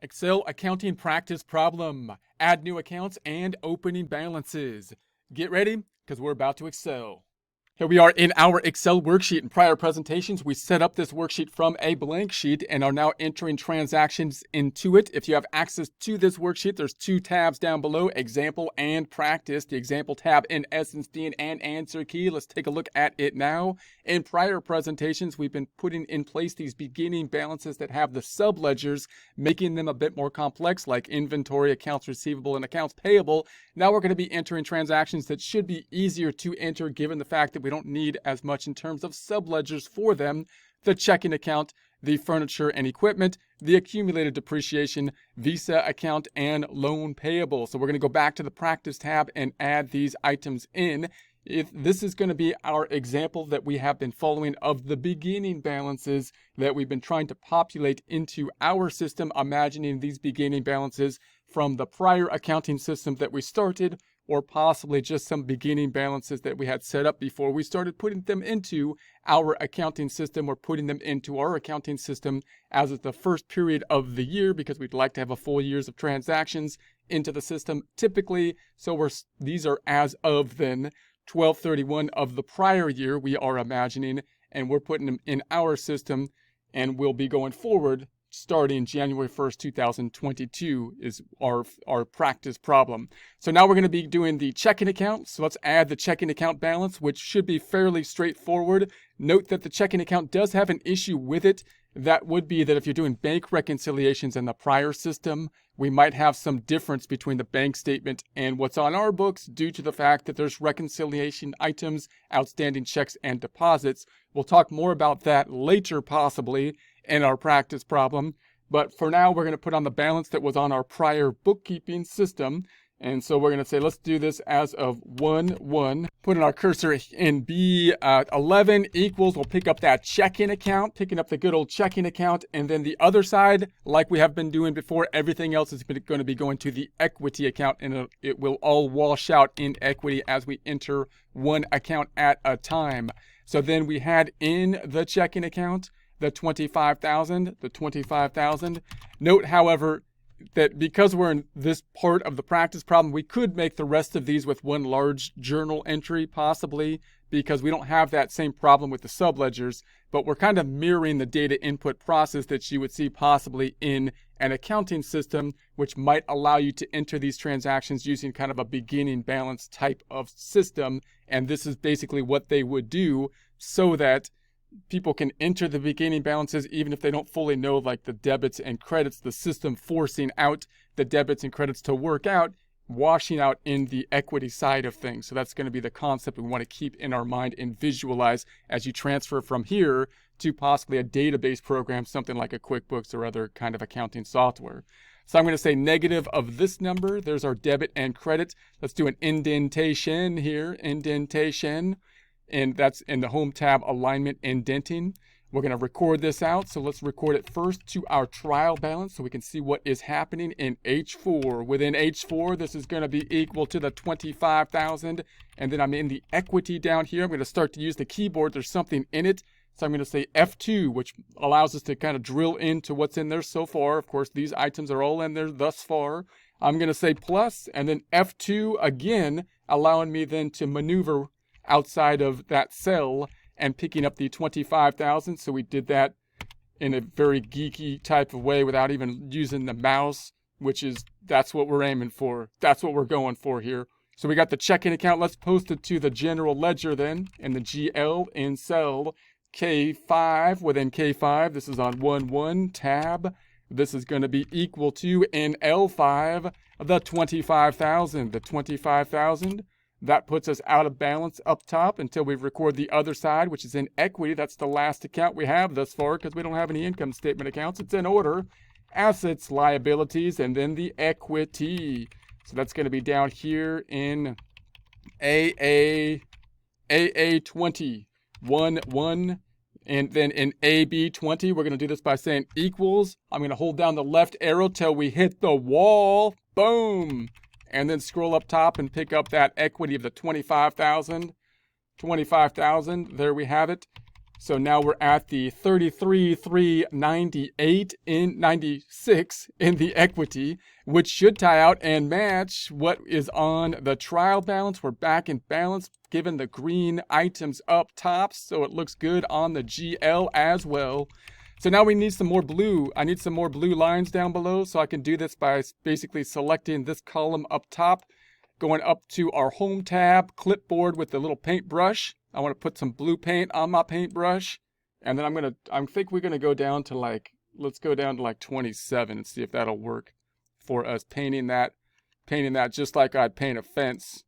Excel accounting practice problem. Add new accounts and opening balances. Get ready, because we're about to excel. Here we are in our Excel worksheet. In prior presentations, we set up this worksheet from a blank sheet and are now entering transactions into it. If you have access to this worksheet, there's two tabs down below, Example and Practice. The Example tab, in essence, being an answer key. Let's take a look at it now. In prior presentations, we've been putting in place these beginning balances that have the subledgers, making them a bit more complex, like inventory, accounts receivable, and accounts payable. Now we're going to be entering transactions that should be easier to enter given the fact that we don't need as much in terms of subledgers for them: the checking account, the furniture and equipment, the accumulated depreciation, Visa account, and loan payable. So we're going to go back to the practice tab and add these items in. If this is going to be our example that we have been following of the beginning balances that we've been trying to populate into our system, imagining these beginning balances from the prior accounting system that we started, or possibly just some beginning balances that we had set up before we started putting them into our accounting system, or putting them into our accounting system as of the first period of the year, because we'd like to have a full years of transactions into the system typically. So these are as of then 12/31 of the prior year we are imagining, and we're putting them in our system, and we'll be going forward starting January 1st, 2022 is our practice problem. So now we're going to be doing the checking account. So let's add the checking account balance, which should be fairly straightforward. Note that the checking account does have an issue with it. That would be that if you're doing bank reconciliations in the prior system, we might have some difference between the bank statement and what's on our books due to the fact that there's reconciliation items, outstanding checks, and deposits. We'll talk more about that later, possibly, in our practice problem. But for now, we're going to put on the balance that was on our prior bookkeeping system. And so we're going to say, let's do this as of 1/1. Putting our cursor in B11 equals, we'll pick up that checking account, picking up the good old checking account. And then the other side, like we have been doing before, everything else is going to be going to the equity account, and it will all wash out in equity as we enter one account at a time. So then we had in the checking account the 25,000. Note, however, that because we're in this part of the practice problem, we could make the rest of these with one large journal entry, possibly, because we don't have that same problem with the subledgers, but we're kind of mirroring the data input process that you would see possibly in an accounting system, which might allow you to enter these transactions using kind of a beginning balance type of system. And this is basically what they would do so that people can enter the beginning balances even if they don't fully know, like, the debits and credits, the system forcing out the debits and credits to work out, washing out in the equity side of things. So that's going to be the concept we want to keep in our mind and visualize as you transfer from here to possibly a database program, something like a QuickBooks or other kind of accounting software. So I'm going to say negative of this number. There's our debit and credit. Let's do an indentation here, indentation. And that's in the Home tab, Alignment Indenting. We're going to record this out. So let's record it first to our trial balance so we can see what is happening in H4. Within H4, this is going to be equal to the 25,000. And then I'm in the equity down here. I'm going to start to use the keyboard. There's something in it. So I'm going to say F2, which allows us to kind of drill into what's in there so far. Of course, these items are all in there thus far. I'm going to say plus, and then F2 again, allowing me then to maneuver outside of that cell and picking up the 25,000. So we did that in a very geeky type of way without even using the mouse, that's what we're aiming for. That's what we're going for here. So we got the checking account. Let's post it to the general ledger then, in the GL in cell K5. Within K5, this is on 1/1 tab. This is going to be equal to, in L5, the 25,000. The 25,000. That puts us out of balance up top until we record the other side, which is in equity. That's the last account we have thus far because we don't have any income statement accounts. It's in order: assets, liabilities, and then the equity. So that's going to be down here in AA20, 1/1. And then in AB20, we're going to do this by saying equals. I'm going to hold down the left arrow till we hit the wall. Boom. And then scroll up top and pick up that equity of the 25,000. 25,000, there we have it. So now we're at the 33,398 in 96 in the equity, which should tie out and match what is on the trial balance. We're back in balance given the green items up top, so it looks good on the GL as well. So now we need some more blue. I need some more blue lines down below, so I can do this by basically selecting this column up top, going up to our home tab, clipboard with the little paintbrush. I want to put some blue paint on my paintbrush, and then I think we're gonna go down to let's go down to like 27 and see if that'll work for us painting that just like I'd paint a fence,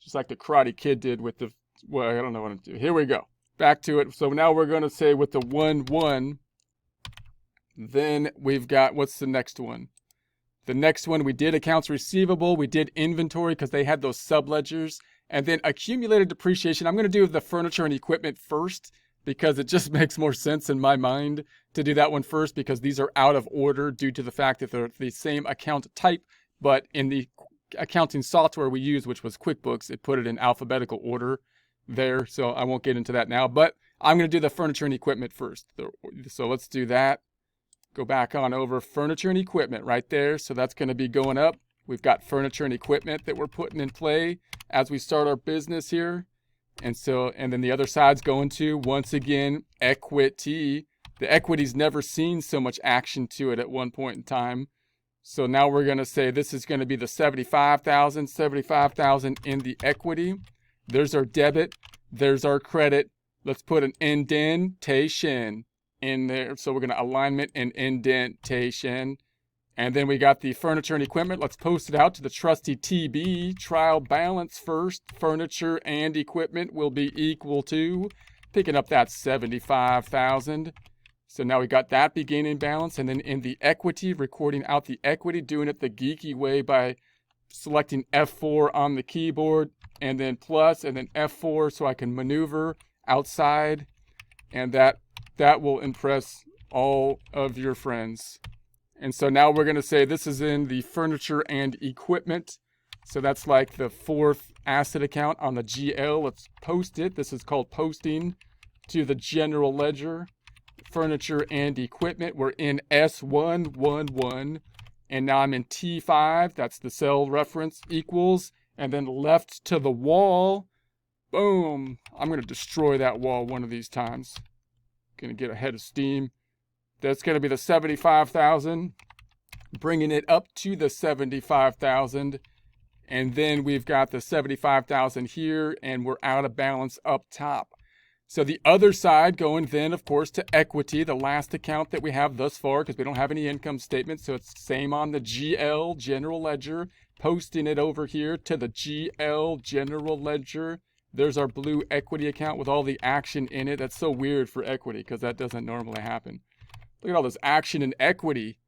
just like the Karate Kid did with the, well, I don't know what I'm doing. Here we go, back to it. So now we're gonna say with the 1-1, then we've got, what's the next one? The next one, we did accounts receivable, we did inventory because they had those subledgers. And then accumulated depreciation, I'm going to do the furniture and equipment first because it just makes more sense in my mind to do that one first, because these are out of order due to the fact that they're the same account type, but in the accounting software we use, which was QuickBooks, it put it in alphabetical order there. So I won't get into that now, but I'm going to do the furniture and equipment first. So let's do that. Go back on over furniture and equipment right there. So that's going to be going up. We've got furniture and equipment that we're putting in play as we start our business here. And then the other side's going to, once again, equity. The equity's never seen so much action to it at one point in time. So now we're going to say this is going to be the 75,000 in the equity. There's our debit. There's our credit. Let's put an indentation in there. So we're going to alignment and indentation. And then we got the furniture and equipment. Let's post it out to the trusty TB. Trial balance first. Furniture and equipment will be equal to, picking up that 75,000. So now we got that beginning balance. And then in the equity, recording out the equity, doing it the geeky way by selecting F4 on the keyboard, and then plus, and then F4 so I can maneuver outside. And that will impress all of your friends. And so now we're going to say this is in the furniture and equipment. So that's like the fourth asset account on the GL. Let's post it. This is called posting to the general ledger. Furniture and equipment. We're in S111. And now I'm in T5. That's the cell reference, equals. And then left to the wall. Boom. I'm going to destroy that wall one of these times. Going to get ahead of steam. That's going to be the 75,000, bringing it up to the 75,000. And then we've got the 75,000 here, and we're out of balance up top. So the other side going then, of course, to equity, the last account that we have thus far, because we don't have any income statement. So it's the same on the GL, general ledger, posting it over here to the GL, general ledger. There's our blue equity account with all the action in it. That's so weird for equity because that doesn't normally happen. Look at all this action in equity.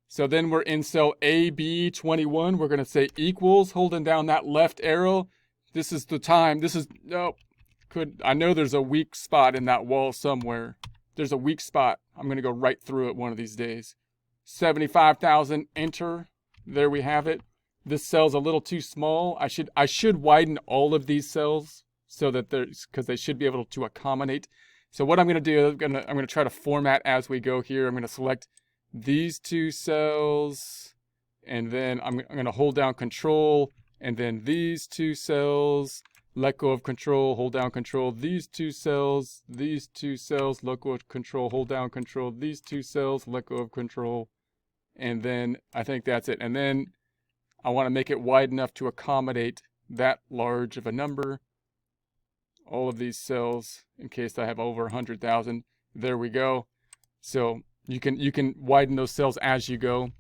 So then we're in cell AB21. We're going to say equals, holding down that left arrow. This is the time. I know there's a weak spot in that wall somewhere. There's a weak spot. I'm going to go right through it one of these days. 75,000, enter. There we have it. This cell's a little too small. I should widen all of these cells so that because they should be able to accommodate. So what I'm going to do, I'm going to try to format as we go here. I'm going to select these two cells, and then I'm going to hold down Control, and then these two cells, let go of Control, hold down Control, these two cells, let go of Control, hold down Control, these two cells, let go of Control, and then I think that's it. And then I want to make it wide enough to accommodate that large of a number. All of these cells, in case I have over 100,000. There we go. So you can widen those cells as you go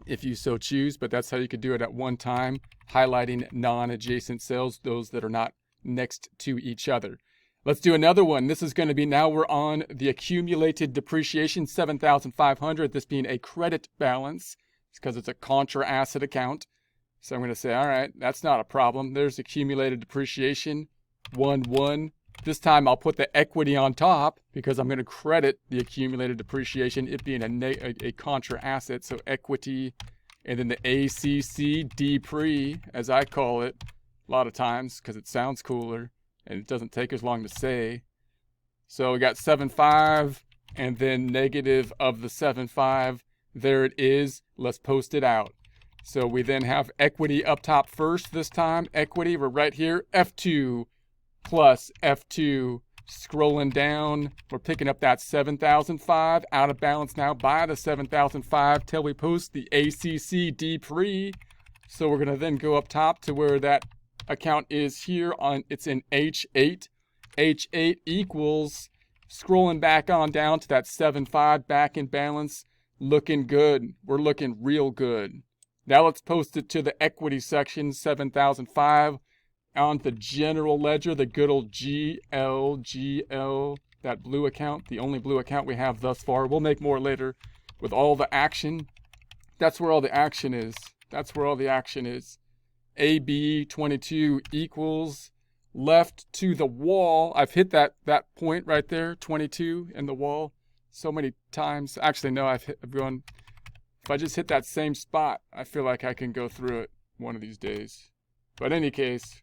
if you so choose, but that's how you could do it at one time, highlighting non-adjacent cells, those that are not next to each other. Let's do another one. This is going to be, now we're on the accumulated depreciation, 7,500, this being a credit balance. It's because it's a contra asset account. So I'm going to say, all right, that's not a problem. There's accumulated depreciation. 1-1. This time I'll put the equity on top because I'm going to credit the accumulated depreciation, it being a contra asset. So equity, and then the ACC depre, as I call it a lot of times because it sounds cooler and it doesn't take as long to say. So we got 7.5 and then negative of the 7.5. There it is. Let's post it out. So we then have equity up top first this time. Equity, we're right here. F2 plus F2. Scrolling down, we're picking up that 7,005. Out of balance now by the 7,005 till we post the ACC D pre. So we're going to then go up top to where that account is here. It's in H8. H8 equals, scrolling back on down to that 7.5 back in balance. Looking good. We're looking real good. Now let's post it to the equity section, 7,005. On the general ledger, the good old GL, that blue account, the only blue account we have thus far. We'll make more later with all the action. That's where all the action is. That's where all the action is. AB22 equals left to the wall. I've hit that point right there, 22 in the wall so many times. Actually, no, I've gone, if I just hit that same spot, I feel like I can go through it one of these days. But in any case,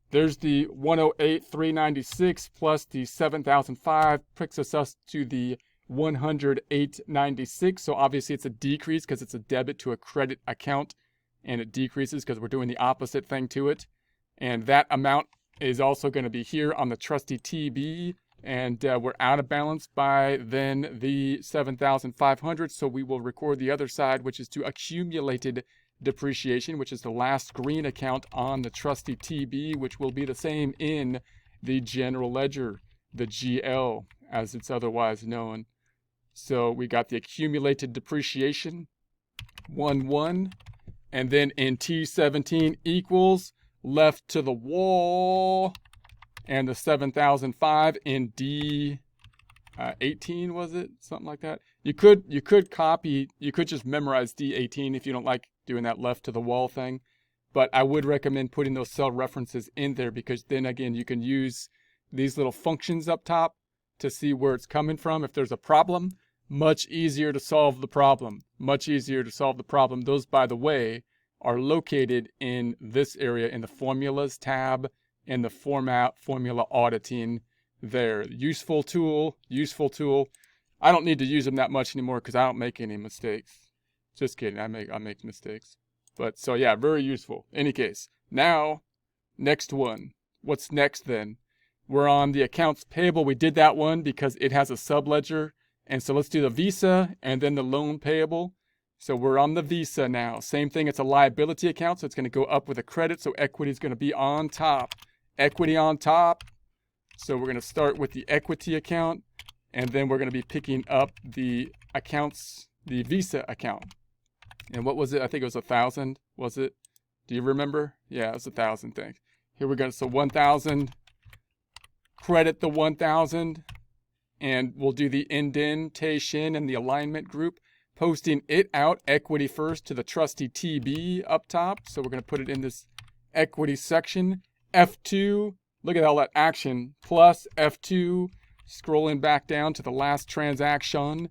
there's the 108,396 plus the 7,005 brings us to the 108.96. So obviously it's a decrease because it's a debit to a credit account, and it decreases because we're doing the opposite thing to it. And that amount is also going to be here on the trusty TB, and we're out of balance by then the 7,500. So we will record the other side, which is to accumulated depreciation, which is the last green account on the trusty TB, which will be the same in the general ledger, the GL, as it's otherwise known. So we got the accumulated depreciation, 1, and then in T17 equals left to the wall, and the 7,005 in D18, was it? Something like that. You could just memorize D18 if you don't like doing that left to the wall thing. But I would recommend putting those cell references in there, because then again, you can use these little functions up top to see where it's coming from. If there's a problem, much easier to solve the problem. Much easier to solve the problem. Those, by the way, are located in this area in the formulas tab and the formula auditing there. Useful tool. I don't need to use them that much anymore because I don't make any mistakes. Just kidding, I make mistakes. But so yeah, very useful. Any case, now, next one. What's next then? We're on the accounts payable. We did that one because it has a subledger. And so let's do the Visa and then the loan payable. So we're on the Visa now. Same thing, it's a liability account, so it's going to go up with a credit. So equity is going to be on top. Equity on top. So we're going to start with the equity account, and then we're going to be picking up the accounts, the Visa account. And what was it? I think it was 1,000, was it? Do you remember? Yeah, it was 1,000 things. Here we go. So 1,000. Credit the 1,000. And we'll do the indentation and the alignment group. Posting it out, equity first, to the trusty TB up top. So we're going to put it in this equity section. F2. Look at all that action. Plus F2. Scrolling back down to the last transaction.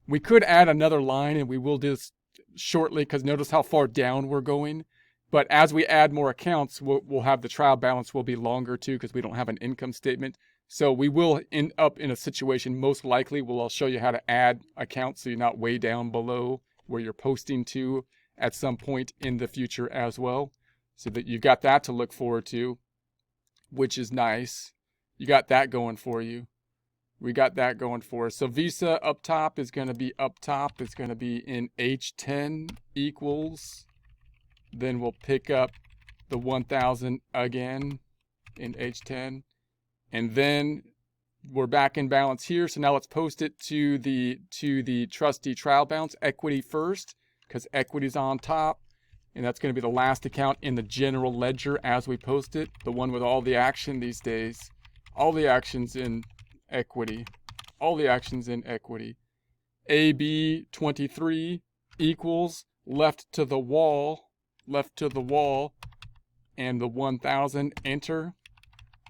We could add another line, and we will do this shortly, because notice how far down we're going. But as we add more accounts, we'll have the trial balance will be longer too, because we don't have an income statement. So we will end up in a situation, most likely, I'll show you how to add accounts so you're not way down below where you're posting to at some point in the future as well. So that you've got that to look forward to, which is nice. You got that going for you. We got that going for us. So Visa up top is going to be up top. It's going to be in H10 equals. Then we'll pick up the 1,000 again in H10. And then we're back in balance here. So now let's post it to the trusty trial balance. Equity first, because equity's on top. And that's going to be the last account in the general ledger as we post it. The one with all the action these days. All the actions in equity. All the actions in equity. AB23 equals left to the wall, and the 1,000, enter.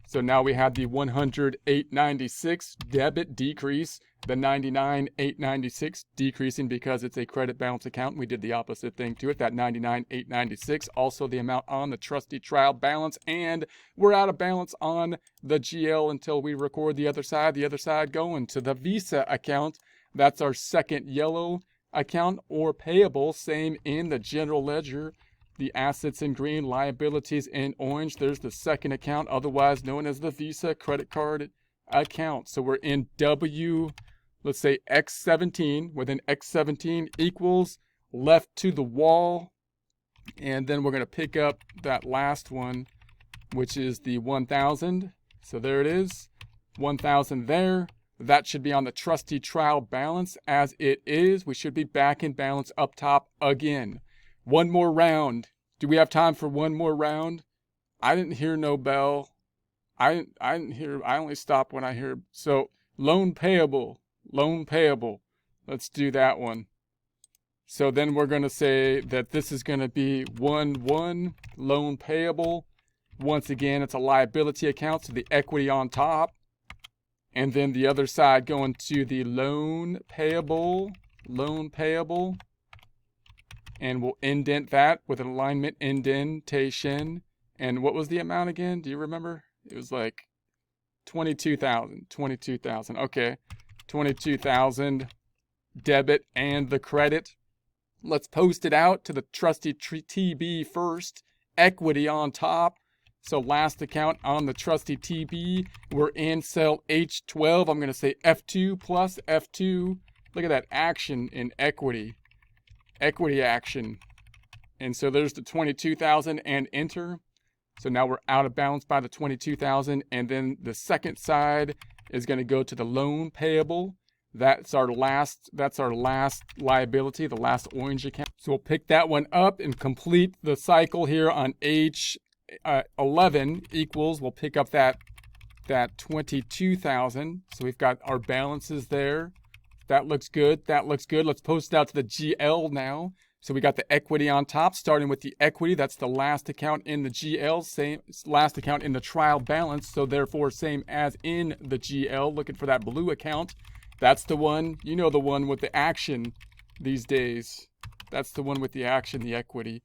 So now we have the 108.96 debit decrease. the 99,896 decreasing because it's a credit balance account. We did the opposite thing to it. That 99,896, also the amount on the trustee trial balance, and we're out of balance on the GL until we record the other side. The other side going to the Visa account. That's our second yellow account, or payable. Same in the general ledger. The assets in green, liabilities in orange. There's the second account, otherwise known as the Visa credit card account. So we're in let's say X17, with an X17 equals left to the wall. And then we're going to pick up that last one, which is the 1,000. So there it is, 1,000 there. That should be on the trustee trial balance as it is. We should be back in balance up top again. One more round. Do we have time for one more round? I didn't hear no bell. I didn't hear, I only stop when I hear. So loan payable. Let's do that one. So then we're going to say that this is going to be 1-1 loan payable. Once again, it's a liability account, so the equity on top. And then the other side going to the loan payable. And we'll indent that with an alignment indentation. And what was the amount again? Do you remember? It was like 22,000. Okay. 22,000 debit and the credit. Let's post it out to the trustee TB first. Equity on top. So last account on the trustee TB. We're in cell H12. I'm going to say F2 plus F2. Look at that action in equity. Equity action. And so there's the 22,000 and enter. So now we're out of balance by the 22,000. And then the second side is going to go to the loan payable. That's our last liability, the last orange account. So we'll pick that one up and complete the cycle here on H11 equals. We'll pick up that 22,000. So we've got our balances there. That looks good. Let's post it out to the GL now. So we got the equity on top, starting with the equity. That's the last account in the GL, same last account in the trial balance. So therefore, same as in the GL. Looking for that blue account. That's the one, you know, the one with the action these days. That's the one with the action, the equity.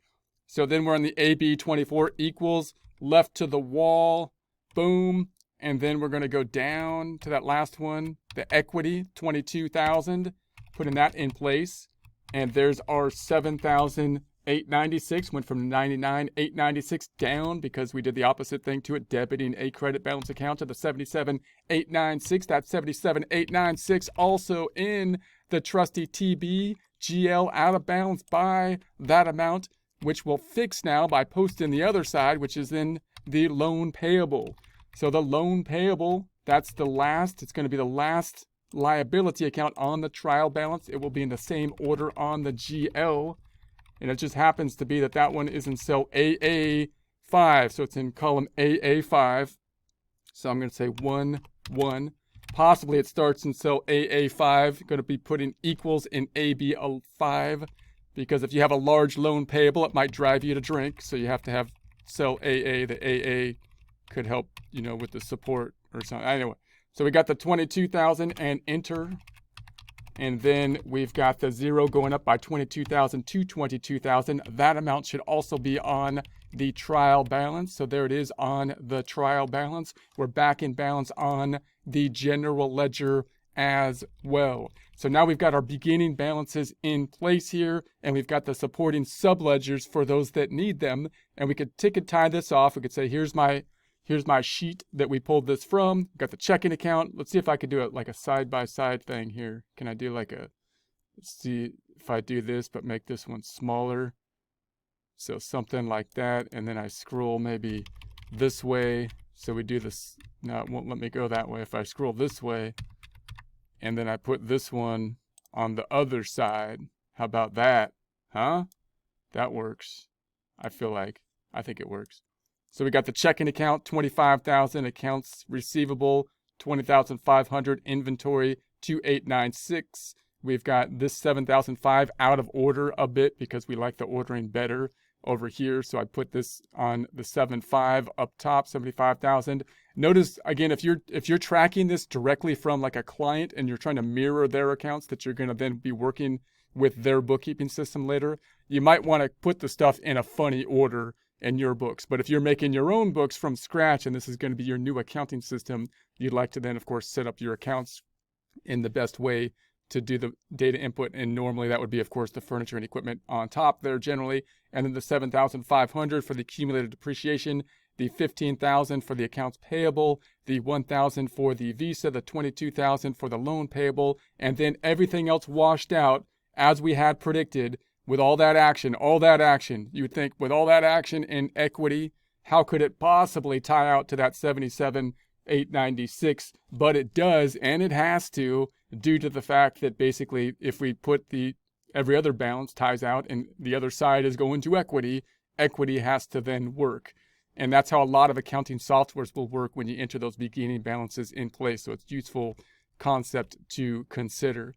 So then we're on the AB24 equals, left to the wall, boom. And then we're going to go down to that last one, the equity, 22,000, putting that in place. And there's our 7,896, went from 99,896 down because we did the opposite thing to it, debiting a credit balance account to the 77,896. That 77,896 also in the trustee TB, GL out of balance by that amount, which we'll fix now by posting the other side, which is in the loan payable. So the loan payable, that's the last, it's going to be the last liability account on the trial balance. It will be in the same order on the GL. And it just happens to be that that one is in cell AA5. So it's in column AA5. So I'm going to say 1, 1. Possibly it starts in cell AA5. Going to be putting equals in AB5. Because if you have a large loan payable, it might drive you to drink. So you have to have cell AA. The AA could help, you know, with the support or something. Anyway, so we got the 22,000 and enter. And then we've got the 0 going up by 22,000 to 22,000. That amount should also be on the trial balance. So there it is on the trial balance. We're back in balance on the general ledger as well. So now we've got our beginning balances in place here, and we've got the supporting subledgers for those that need them. And we could tick and tie this off. We could say, here's my sheet that we pulled this from. Got the checking account. Let's see if I could do it like a side-by-side thing here. Can I do like a, let's see if I do this, but make this one smaller. So something like that. And then I scroll maybe this way. So we do this. No, it won't let me go that way. If I scroll this way, and then I put this one on the other side. How about that? Huh? That works. I think it works. So we got the checking account, 25,000, accounts receivable, 20,500, inventory, 2,896. We've got this 7,005 out of order a bit because we like the ordering better over here. So I put this on the 7.5 up top, 75,000. Notice again, if you're tracking this directly from like a client and you're trying to mirror their accounts that you're going to then be working with their bookkeeping system later, you might want to put the stuff in a funny order in your books. But if you're making your own books from scratch and this is going to be your new accounting system, you'd like to then, of course, set up your accounts in the best way to do the data input. And normally that would be, of course, the furniture and equipment on top there generally. And then the $7,500 for the accumulated depreciation, the $15,000 for the accounts payable, the $1,000 for the Visa, the $22,000 for the loan payable, and then everything else washed out as we had predicted with all that action. You would think with all that action in equity, how could it possibly tie out to that 77,896? But it does, and it has to, due to the fact that basically if we put every other balance ties out and the other side is going to equity, equity has to then work. And that's how a lot of accounting softwares will work when you enter those beginning balances in place. So it's a useful concept to consider.